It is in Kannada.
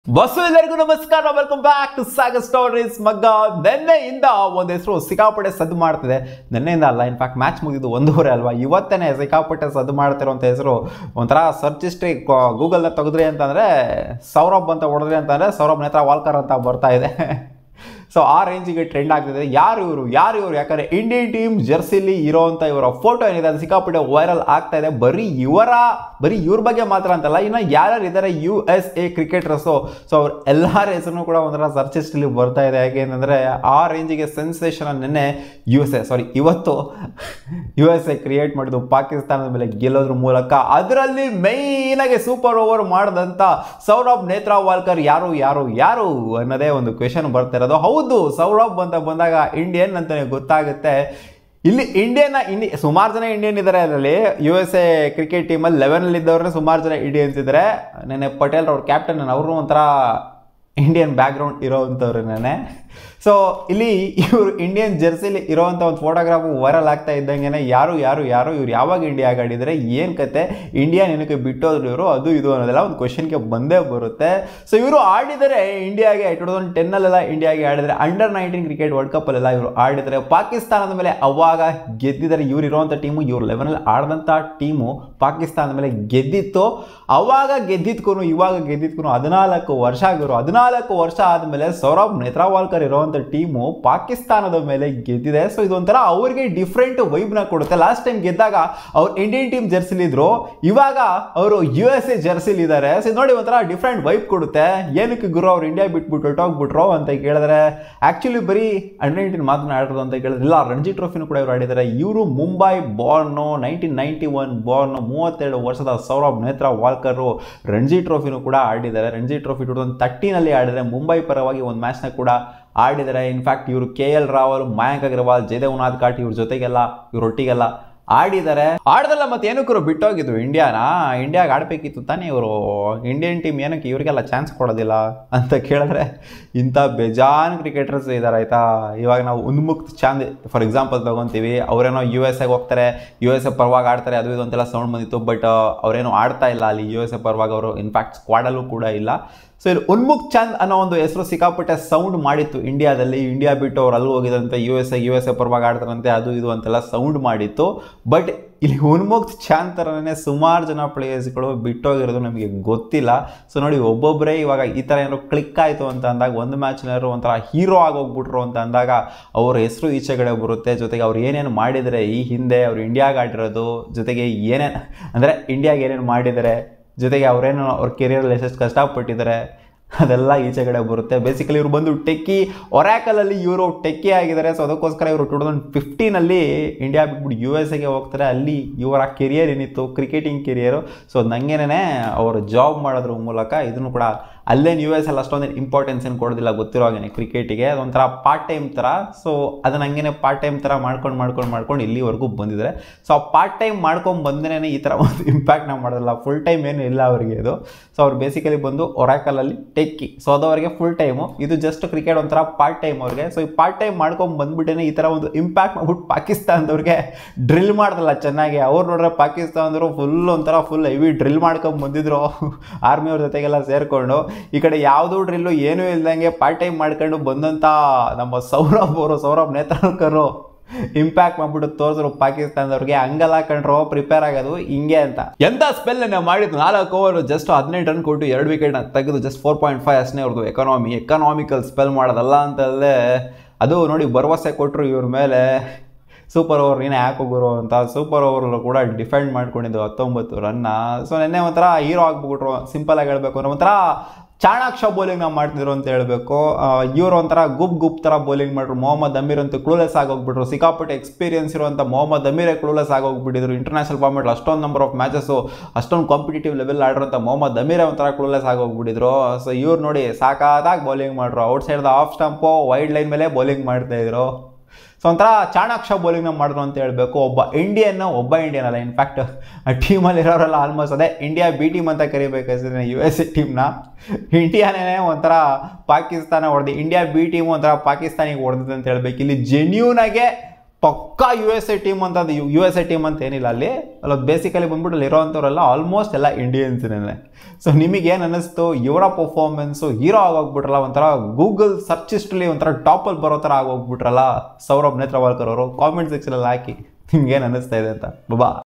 ಬಸ್ಸು ಎಲ್ಲರಿಗೂ ನಮಸ್ಕಾರ, welcome back to Sagar stories. ಮಗ್ಗ ನಿನ್ನೆಯಿಂದ ಒಂದು ಹೆಸರು ಸಿಕ್ಕಾಪಟ್ಟೆ ಸದ್ದು ಮಾಡ್ತಿದೆ. ನಿನ್ನೆಯಿಂದ ಅಲ್ಲ, ಇನ್ಫ್ಯಾಕ್ಟ್ ಮ್ಯಾಚ್ ಮುಗಿದು 1:30 ಅಲ್ವಾ, ಇವತ್ತೇ ಸಿಕ್ಕಾಪಟ್ಟೆ ಸದ್ದು ಮಾಡ್ತಿರೋಂಥ ಹೆಸರು. ಒಂಥರ ಸರ್ಚ್ ಹಿಸ್ಟ್ರಿ ಗೂಗಲ್ನ ತೆಗೆದ್ರಿ ಅಂತಂದರೆ ಸೌರಭ್ ಅಂತ ಹೊಡೆದ್ರಿ ಅಂತಂದರೆ ಸೌರಭ್ ನೇತ್ರ ವಾಲ್ಕರ್ ಅಂತ ಬರ್ತಾ ಇದೆ. ಸೊ ಆ ರೇಂಜಿಗೆ ಟ್ರೆಂಡ್ ಆಗ್ತಿದೆ. ಯಾರು ಇವರು ಯಾಕಂದರೆ ಇಂಡಿಯನ್ ಟೀಮ್ ಜರ್ಸಿಲಿ ಇರೋವಂಥ ಇವರ ಫೋಟೋ ಏನಿದೆ ಅದು ಸಿಕ್ಕಾಪಟ್ಟೆ ವೈರಲ್ ಆಗ್ತಾ ಇದೆ. ಬರೀ ಇವ್ರ ಬಗ್ಗೆ ಮಾತ್ರ ಅಂತಲ್ಲ, ಇನ್ನು ಯಾರ್ಯಾರು ಇದ್ದಾರೆ USA ಕ್ರಿಕೆಟರ್ಸು, ಸೊ ಅವ್ರ ಎಲ್ಲರ ಹೆಸರು ಕೂಡ ಒಂಥರ ಸರ್ಚ್ ಹಿಸ್ಟ್ರಿಲಿ ಬರ್ತಾ ಇದೆ. ಯಾಕೆಂದರೆ ಆ ರೇಂಜಿಗೆ ಸೆನ್ಸೇಷನ್ ನಿನ್ನೆ ಇವತ್ತು USA ಕ್ರಿಯೇಟ್ ಮಾಡಿದ್ದು ಪಾಕಿಸ್ತಾನದ ಮೇಲೆ ಗೆಲ್ಲೋದ್ರ ಮೂಲಕ. ಅದರಲ್ಲಿ ಮೇಯ್ನಾಗಿ ಸೂಪರ್ ಓವರ್ ಮಾಡಿದಂಥ ಸೌರಭ್ ನೇತ್ರಾವಾಲ್ಕರ್ ಯಾರು ಅನ್ನೋದೇ ಒಂದು ಕ್ವೆಶನ್ ಬರ್ತಾ ಇರೋದು. ಹೌದು, ಸೌರಭ್ ಅಂತ ಬಂದಾಗ ಇಂಡಿಯನ್ ಅಂತಾನೆ ಗೊತ್ತಾಗುತ್ತೆ. ಇಲ್ಲಿ ಸುಮಾರು ಜನ ಇಂಡಿಯನ್ ಇದ್ದಾರೆ. ಅದರಲ್ಲಿ USA ಕ್ರಿಕೆಟ್ ಟೀಮಲ್ಲಿ 11 ಇದ್ದವ್ರನ್ನ ಸುಮಾರು ಜನ ಇಂಡಿಯನ್ಸ್ ಇದ್ದಾರೆ. ನೆನ್ನೆ ಪಟೇಲ್ ಅವ್ರ ಕ್ಯಾಪ್ಟನ್, ಅವರು ಒಂಥರ ಇಂಡಿಯನ್ ಬ್ಯಾಕ್ಗ್ರೌಂಡ್ ಇರೋವಂಥವ್ರು ನೆನೆ. ಸೊ ಇಲ್ಲಿ ಇವರು ಇಂಡಿಯನ್ ಜರ್ಸಿಲಿ ಇರೋವಂಥ ಒಂದು ಫೋಟೋಗ್ರಾಫ್ ವೈರಲ್ ಆಗ್ತಾ ಇದ್ದಂಗೆ ಯಾರು ಇವ್ರು ಯಾವಾಗ ಇಂಡಿಯಾಗೆ ಆಡಿದರೆ, ಏನು ಕತೆ, ಇಂಡಿಯಾ ಏನಕ್ಕೆ ಬಿಟ್ಟೋದ್ರು ಇವರು, ಅದು ಇದು ಅನ್ನೋದೆಲ್ಲ ಒಂದು ಕ್ವೆಶನ್ಗೆ ಬಂದೇ ಬರುತ್ತೆ. ಸೊ ಇವರು ಆಡಿದರೆ ಇಂಡಿಯಾಗೆ 2010 ಇಂಡಿಯಾಗೆ ಆಡಿದರೆ, ಅಂಡರ್-19 ಕ್ರಿಕೆಟ್ ವರ್ಲ್ಡ್ ಕಪ್ಪಲ್ಲೆಲ್ಲ ಇವರು ಆಡಿದರೆ ಪಾಕಿಸ್ತಾನದ ಮೇಲೆ ಅವಾಗ ಗೆದ್ದಿದ್ದಾರೆ. ಇವ್ರು ಇರೋವಂಥ ಟೀಮು, ಇವ್ರು 11 ಆಡಿದಂಥ ಟೀಮು ಪಾಕಿಸ್ತಾನದ ಮೇಲೆ ಗೆದ್ದಿತ್ತು. ಅವಾಗ ಗೆದ್ದಿದ್ಕೂ ಇವಾಗ ಗೆದ್ದಿದ್ಕೂ 14 ವರ್ಷ ಆಗಿರು. 14 ವರ್ಷ ಆದಮೇಲೆ ಸೌರಭ್ ನೇತ್ರಾವಾಲ್ಕರ್ ಇರೋವಂಥ ಟೀಮು ಪಾಕಿಸ್ತಾನದ ಮೇಲೆ ಗೆದ್ದಿದೆ. ಸೊ ಇದೊಂಥರ ಅವ್ರಿಗೆ ಡಿಫ್ರೆಂಟ್ ವೈಬ್ನ ಕೊಡುತ್ತೆ. ಲಾಸ್ಟ್ ಟೈಮ್ ಗೆದ್ದಾಗ ಅವ್ರು ಇಂಡಿಯನ್ ಟೀಮ್ ಜರ್ಸಿಲಿದ್ರು, ಇವಾಗ ಅವರು USA ಜರ್ಸಿಲಿದ್ದಾರೆ. ಸೊ ನೋಡಿ, ಒಂಥರ ಡಿಫ್ರೆಂಟ್ ವೈಬ್ ಕೊಡುತ್ತೆ. ಏನಕ್ಕೆ ಗುರು ಅವ್ರು ಇಂಡಿಯಾ ಬಿಟ್ಬಿಟ್ಟು ಹೊಟ್ಟೋಗ್ಬಿಟ್ರು ಅಂತ ಕೇಳಿದ್ರೆ, ಆ್ಯಕ್ಚುಲಿ ಬರೀ ಅಂಡರ್-19 ಮಾತ್ರ ಆಡಿರೋದು ಅಂತ ಕೇಳಿದ್ರೆ ಇಲ್ಲ, ರಣಜಿ ಟ್ರೋಫಿನೂ ಕೂಡ ಇವರು ಆಡಿದ್ದಾರೆ. ಇವರು ಮುಂಬೈ ಬಾರ್ನು, 1991 ಬಾರ್ನು, 32 ವರ್ಷದ ಸೌರಭ್ ನೇತ್ರಾವಾಲ್ಕರ್ ರಣಜಿ ಟ್ರೋಫಿನೂ ಕೂಡ ಆಡಿದ್ದಾರೆ. ರಣಜಿ ಟ್ರೋಫಿ 2013 ಆಡಿದರೆ ಮುಂಬೈ ಪರವಾಗಿ ಒಂದು ಮ್ಯಾಚ್ನ ಕೂಡ ಆಡಿದ್ದಾರೆ. ಇನ್ಫ್ಯಾಕ್ಟ್ ಇವರು KL ರಾಹುಲ್, ಮಯಾಂಕ್ ಅಗರ್ವಾಲ್, ಜಯದೇವ್ ಉನಾದ್ಘಾಟ್ ಇವ್ರ ಜೊತೆಗೆಲ್ಲ ಇವರೊಟ್ಟಿಗೆಲ್ಲ ಆಡಿದ್ದಾರೆ. ಆಡ್ದಲ್ಲ ಮತ್ತೆ ಏನಕ್ಕೂ ಬಿಟ್ಟೋಗಿದ್ರು ಇಂಡಿಯಾಗೆ ಆಡಬೇಕಿತ್ತು ತಾನೇ. ಇವರು ಇಂಡಿಯನ್ ಟೀಮ್ ಏನಕ್ಕೆ ಇವರಿಗೆಲ್ಲ ಚಾನ್ಸ್ ಕೊಡೋದಿಲ್ಲ ಅಂತ ಕೇಳಿದ್ರೆ, ಇಂಥ ಬೇಜಾನ್ ಕ್ರಿಕೆಟರ್ಸ್ ಇದ್ದಾರೆ ಆಯಿತಾ. ಇವಾಗ ನಾವು ಉನ್ಮುಕ್ತ್ ಚಾಂದ್ ಫಾರ್ ಎಕ್ಸಾಂಪಲ್ ತೊಗೊತೀವಿ. ಅವರೇನೋ USA ಹೋಗ್ತಾರೆ, USA ಪರವಾಗಿ ಆಡ್ತಾರೆ, ಅದು ಇದು ಅಂತೆಲ್ಲ ಸೌಂಡ್ ಬಂದಿತ್ತು. ಬಟ್ ಅವರೇನು ಆಡ್ತಾ ಇಲ್ಲ ಅಲ್ಲಿ USA ಪರವಾಗಿ. ಅವರು ಇನ್ಫ್ಯಾಕ್ಟ್ ಸ್ಕ್ವಾಡಲ್ಲೂ ಕೂಡ ಇಲ್ಲ. ಸೊ ಇಲ್ಲಿ ಉನ್ಮುಕ್ತ್ ಚಾಂದ್ ಅನ್ನೋ ಒಂದು ಹೆಸರು ಸಿಕ್ಕಾಪಟ್ಟೆ ಸೌಂಡ್ ಮಾಡಿತ್ತು ಇಂಡಿಯಾದಲ್ಲಿ. ಇಂಡಿಯಾ ಬಿಟ್ಟು ಅವ್ರು ಅಲ್ಲಿ ಹೋಗಿದಂತೆ USA ಪರವಾಗಿ ಆಡ್ತಾರಂತೆ, ಅದು ಇದು ಅಂತೆಲ್ಲ ಸೌಂಡ್ ಮಾಡಿತ್ತು. ಬಟ್ ಇಲ್ಲಿ ಉನ್ಮುಕ್ತ್ ಚಾಂದ್ ಥರನೇ ಸುಮಾರು ಜನ ಪ್ಲೇಯರ್ಸ್ಗಳು ಬಿಟ್ಟೋಗಿರೋದು ನಮಗೆ ಗೊತ್ತಿಲ್ಲ. ಸೊ ನೋಡಿ, ಒಬ್ಬೊಬ್ಬರೇ ಇವಾಗ ಈ ಥರ ಏನಾದ್ರು ಕ್ಲಿಕ್ ಆಯಿತು ಅಂತ ಅಂದಾಗ, ಒಂದು ಮ್ಯಾಚ್ನಾದ್ರು ಒಂಥರ ಹೀರೋ ಆಗೋಗ್ಬಿಟ್ರು ಅಂತ ಅಂದಾಗ ಅವ್ರ ಹೆಸರು ಈಚೆಗಡೆ ಬರುತ್ತೆ. ಜೊತೆಗೆ ಅವ್ರು ಏನೇನು ಮಾಡಿದರೆ ಈ ಹಿಂದೆ ಅವ್ರು ಇಂಡಿಯಾಗೆ ಆಡಿರೋದು, ಜೊತೆಗೆ ಏನೇನು ಅಂದರೆ ಇಂಡಿಯಾಗೆ ಏನೇನು ಮಾಡಿದ್ದಾರೆ, ಜೊತೆಗೆ ಅವ್ರೇನು ಅವ್ರ ಕೆರಿಯರಲ್ಲಿ ಎಷ್ಟು ಕಷ್ಟಪಟ್ಟಿದ್ದಾರೆ ಅದೆಲ್ಲ ಈಚೆಗಡೆ ಬರುತ್ತೆ. ಬೇಸಿಕಲಿ ಇವರು ಬಂದು ಟೆಕ್ಕಿ ಒರಾಕಲಲ್ಲಿ ಇವರು ಟೆಕ್ಕಿ ಆಗಿದ್ದಾರೆ. ಸೊ ಅದಕ್ಕೋಸ್ಕರ ಇವರು 2015 ಇಂಡಿಯಾ ಬಿಟ್ಬಿಟ್ಟು USAಗೆ ಹೋಗ್ತಾರೆ. ಅಲ್ಲಿ ಇವರ ಕೆರಿಯರ್ ಏನಿತ್ತು, ಕ್ರಿಕೆಟಿಂಗ್ ಕೆರಿಯರು, ಸೊ ನಂಗೇನೆ ಅವರು ಜಾಬ್ ಮಾಡೋದ್ರ ಮೂಲಕ ಇದನ್ನು ಕೂಡ ಅಲ್ಲೇನು US ಅಷ್ಟೊಂದು ಇಂಪಾರ್ಟೆನ್ಸ್ ಏನು ಕೊಡೋದಿಲ್ಲ, ಗೊತ್ತಿರೋ ಹಾಗೆ ಕ್ರಿಕೆಟಿಗೆ. ಅದೊಂಥರ ಪಾರ್ಟ್ ಟೈಮ್ ಥರ. ಸೊ ಅದನ್ನು ಹಂಗೇನೆ ಪಾರ್ಟ್ ಟೈಮ್ ಥರ ಮಾಡ್ಕೊಂಡು ಇಲ್ಲಿವರೆಗೂ ಬಂದಿದ್ದಾರೆ. ಸೊ ಆ ಪಾರ್ಟ್ ಟೈಮ್ ಮಾಡ್ಕೊಂಡು ಬಂದೇ ಈ ಥರ ಒಂದು ಇಂಪ್ಯಾಕ್ಟ್ನ ಮಾಡೋದಿಲ್ಲ. ಫುಲ್ ಟೈಮ್ ಏನು ಇಲ್ಲ ಅವರಿಗೆ ಇದು. ಸೊ ಅವ್ರು ಬೇಸಿಕಲಿ ಬಂದು ಒರಾಕಲಲ್ಲಿ ಟೆಕ್ಕಿ, ಸೊ ಅದು ಅವರಿಗೆ ಫುಲ್ ಟೈಮು. ಇದು ಜಸ್ಟ್ ಕ್ರಿಕೆಟ್ ಒಂಥರ ಪಾರ್ಟ್ ಟೈಮ್ ಅವ್ರಿಗೆ. ಸೊ ಈ ಪಾರ್ಟ್ ಟೈಮ್ ಮಾಡ್ಕೊಂಡು ಬಂದ್ಬಿಟ್ಟೇ ಈ ಥರ ಒಂದು ಇಂಪ್ಯಾಕ್ಟ್ ಮಾಡ್ಬಿಟ್ಟು ಪಾಕಿಸ್ತಾನದವ್ರಿಗೆ ಡ್ರಿಲ್ ಮಾಡ್ದಲ್ಲ ಚೆನ್ನಾಗಿ. ಅವ್ರು ನೋಡ್ರೆ ಪಾಕಿಸ್ತಾನದವರು ಫುಲ್ ಹೆವಿ ಡ್ರಿಲ್ ಮಾಡ್ಕೊಂಡು ಬಂದಿದ್ರು ಆರ್ಮಿಯವ್ರ ಜೊತೆಗೆಲ್ಲ ಸೇರಿಕೊಂಡು. ಈ ಕಡೆ ಯಾವುದೂ ಡ್ರಿಲ್ಲು ಏನೂ ಇಲ್ದಂಗೆ ಪಾರ್ಟ್ ಟೈಮ್ ಮಾಡ್ಕೊಂಡು ಬಂದಂಥ ನಮ್ಮ ಸೌರಭ್ ನೇತ್ರಾವಾಲ್ಕರ್ ಇಂಪ್ಯಾಕ್ಟ್ ಮಾಡ್ಬಿಟ್ಟು ತೋರಿದ್ರು ಪಾಕಿಸ್ತಾನದವ್ರಿಗೆ. ಹಂಗಲ್ಲ ಕಂಡ್ರು ಪ್ರಿಪೇರ್ ಆಗೋದು ಹಿಂಗೆ ಅಂತ. ಎಂಥ ಸ್ಪೆಲ್ ಮಾಡಿದ್ದು, 4 ಓವರ್ ಜಸ್ಟ್ 18 ರನ್ ಕೊಟ್ಟು 2 ವಿಕೆಟ್ನ ತೆಗೆದು ಜಸ್ಟ್ 4.5 ಅಷ್ಟೇ ಅವ್ರದ್ದು ಎಕನಾಮಿಕಲ್ ಸ್ಪೆಲ್ ಮಾಡೋದಲ್ಲ ಅಂತಲ್ಲದೆ. ಅದು ನೋಡಿ, ಭರವಸೆ ಕೊಟ್ಟರು ಇವ್ರ ಮೇಲೆ. ಸೂಪರ್ ಓವರ್ ನೀನೇ ಹಾಕೋಗುರು ಅಂತ. ಸೂಪರ್ ಓವರ್ಲು ಕೂಡ ಡಿಫೆಂಡ್ ಮಾಡ್ಕೊಂಡಿದ್ದು 19 ರನ್ನ. ಸೊ ನೆನ್ನೆ ಒಂಥರ ಹೀರೋ ಆಗ್ಬಿಟ್ರು. ಸಿಂಪಲಾಗಿ ಹೇಳಬೇಕು ಅಂದರೆ ಒಂಥರ ಚಾಣಾಕ್ಷ ಬೌಲಿಂಗ್ ನಾವು ಮಾಡ್ತಿದ್ರು ಅಂತ ಹೇಳಬೇಕು. ಇವರು ಒಂಥರ ಗುಪ್ ಥರ ಬೌಲಿಂಗ್ ಮಾಡಿದ್ರು. ಮೊಹಮ್ಮದ್ ಅಮೀರ್ ಅಂತೂ ಕ್ಲೂಲೆಸ್ ಆಗೋಗ್ಬಿಟ್ರು. ಸಿಕ್ಕಾಪಟ್ಟೆ ಎಕ್ಸ್ಪೀರಿಯನ್ಸ್ ಇರುವಂಥ ಮೊಹಮ್ಮದ್ ಅಮೀರೇ ಕ್ಲೂಲೆಸ್ ಆಗೋಗ್ಬಿಟ್ಟಿದ್ರು. ಇಂಟರ್ನ್ಯಾಷನಲ್ ಫಾರ್ಮೆಟ್ ಅಷ್ಟೊಂದು ನಂಬರ್ ಆಫ್ ಮ್ಯಾಚಸ್ಸು, ಅಷ್ಟೊಂದು ಕಾಂಪಿಟೇಟಿವ್ ಲೆವೆಲ್ ಆಡಿರೋಂಥ ಮೊಹಮ್ಮದ್ ಅಮೀರೇ ಒಂಥರ ಕ್ಲೂಲೆಸ್ ಆಗೋಗ್ಬಿಟ್ಟಿದ್ರು. ಸೊ ಇವ್ರು ನೋಡಿ ಸಾಕಾದಾಗಿ ಬೌಲಿಂಗ್ ಮಾಡ್ರು. Outside the off stump, wide line ಮೇಲೆ ಬೌಲಿಂಗ್ ಮಾಡ್ತಾಯಿದ್ರು. ಸೊ ಒಂಥರ ಚಾಣಾಕ್ಷ ಬೌಲಿಂಗ್ನ ಮಾಡಿದ್ರು ಅಂತ ಹೇಳಬೇಕು. ಒಬ್ಬ ಇಂಡಿಯನ್ ಅಲ್ಲ, ಇನ್ಫ್ಯಾಕ್ಟ್ ಟೀಮಲ್ಲಿ ಇರೋರೆಲ್ಲ ಆಲ್ಮೋಸ್ಟ್ ಅದೇ ಇಂಡಿಯಾ ಬಿ ಟೀಮ್ ಅಂತ ಕರಿಬೇಕಾದ್ರೆ USA ಟೀಮ್ನ. ಇಂಡಿಯಾನೇ ಒಂಥರ ಪಾಕಿಸ್ತಾನ ಹೊಡೆದು, ಇಂಡಿಯಾ ಬಿ ಟೀಮು ಒಂಥರ ಪಾಕಿಸ್ತಾನಿಗೆ ಹೊಡೆದಿದೆ ಅಂತ ಹೇಳ್ಬೇಕು. ಇಲ್ಲಿ ಜೆನ್ಯೂನಾಗೆ ಪಕ್ಕಾ USA ಟೀಮ್ ಅಂತ, ಅದು USA ಟೀಮ್ ಅಂತ ಏನಿಲ್ಲ ಅಲ್ಲಿ ಬೇಸಿಕಲಿ ಬಂದ್ಬಿಟ್ಟು ಅಲ್ಲಿ ಇರೋವಂಥವ್ರೆಲ್ಲ ಆಲ್ಮೋಸ್ಟ್ ಎಲ್ಲ ಇಂಡಿಯನ್ಸ್ನೇ. ಸೊ ನಿಮಗೇನು ಅನ್ನಿಸ್ತು ಇವರ ಪರ್ಫಾರ್ಮೆನ್ಸು? ಹೀರೋ ಆಗೋಗ್ಬಿಟ್ರಲ್ಲ, ಒಂಥರ ಗೂಗಲ್ ಸರ್ಚ್ ಹಿಸ್ಟ್ರಲ್ಲಿ ಒಂಥರ ಟಾಪಲ್ಲಿ ಬರೋ ಥರ ಆಗೋಗ್ಬಿಟ್ರಲ್ಲ ಸೌರಭ್ ನೇತ್ರವಾಲ್ಕರ್ ಅವರು. ಕಾಮೆಂಟ್ ಸೆಕ್ಷನಲ್ಲಿ ಹಾಕಿ ನಿಮ್ಗೇನು ಅನ್ನಿಸ್ತಾ ಇದೆ ಅಂತ. ಬಾ.